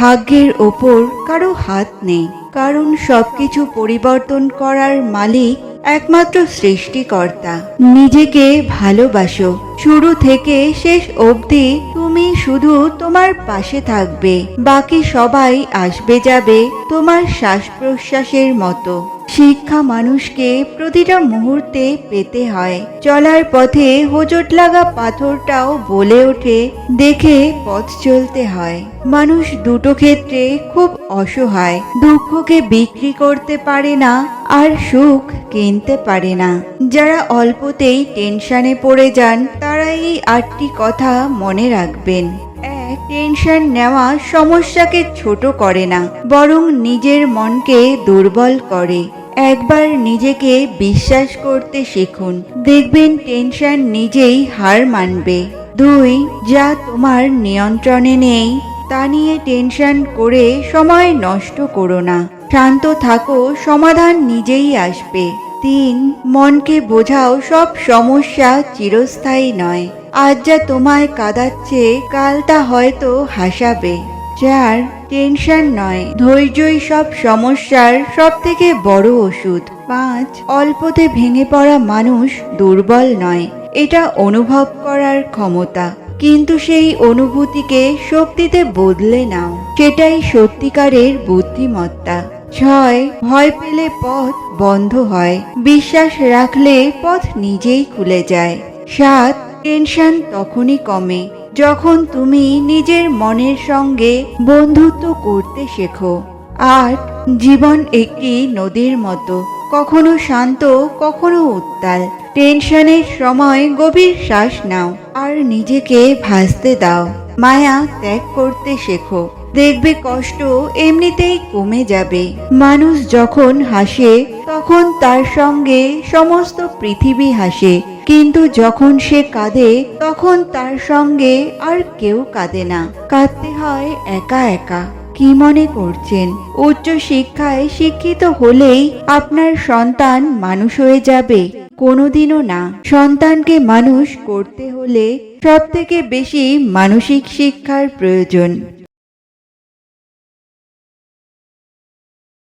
ভাগ্যের ওপর কারো হাত নেই, কারণ সবকিছু পরিবর্তন করার মালিক একমাত্র সৃষ্টিকর্তা। নিজেকে ভালোবাসো, শুরু থেকে শেষ অবধি তুমি শুধু তোমার পাশে থাকবে, বাকি সবাই আসবে যাবে তোমার শ্বাস প্রশ্বাসের মতো। শিক্ষা মানুষকে প্রতিটা মুহূর্তে পেতে হয়। চলার পথে হোঁচট লাগা পাথরটাও বলে ওঠে, দেখে পথ চলতে হয়। মানুষ দুটো ক্ষেত্রে খুব অসহায়, দুঃখকে বিক্রি করতে পারে না আর সুখ কিনতে পারে না। যারা অল্পতেই টেনশনে পড়ে যান তারা এই 8টি কথা মনে রাখবেন। টেনশন নেওয়া সমস্যাকে ছোট করে না, বরং নিজের মনকে দুর্বল করে। একবার নিজেকে বিশ্বাস করতে শিখুন, দেখবেন টেনশন নিজেই হার মানবে। 2. যা তোমার নিয়ন্ত্রণে নেই তা নিয়ে টেনশন করে সময় নষ্ট করো না, শান্ত থাকো, সমাধান নিজেই আসবে। 3. মনকে বোঝাও, সব সমস্যা চিরস্থায়ী নয়। আজ যা তোমায় কাঁদাচ্ছে কাল তা হয়তো হাসাবে। 4. টেনশন নয়, ধৈর্যই সব সমস্যার সব থেকে বড় ওষুধ। 5. অল্পতে ভেঙে পড়া মানুষ দুর্বল নয়, এটা অনুভব করার ক্ষমতা, কিন্তু সেই অনুভূতিকে শক্তিতে বদলে নাও, সেটাই সত্যিকারের বুদ্ধিমত্তা। 6. ভয় পেলে পথ বন্ধ হয়, বিশ্বাস রাখলে পথ নিজেই খুলে যায়। 7. টেনশন তখনই কমে যখন তুমি নিজের মনের সঙ্গে বন্ধুত্ব করতে শেখো। 8. জীবন একটি নদীর মতো, কখনো শান্ত কখনো উত্তাল। টেনশনের সময় গভীর শ্বাস নাও আর নিজেকে ভাসতে দাও। মায়া ত্যাগ করতে শেখো, দেখবে কষ্ট এমনিতেই কমে যাবে। মানুষ যখন হাসে তখন তার সঙ্গে সমস্ত পৃথিবী হাসে, কিন্তু যখন সে কাঁদে তখন তার সঙ্গে আর কেউ কাঁদে না। কাঁদতে হয় একা একা। কি মনে করছেন উচ্চ শিক্ষায় শিক্ষিত হলেই আপনার সন্তান মানুষ হয়ে যাবে? কোনোদিনও না। সন্তানকে মানুষ করতে হলে সবথেকে বেশি মানসিক শিক্ষার প্রয়োজন।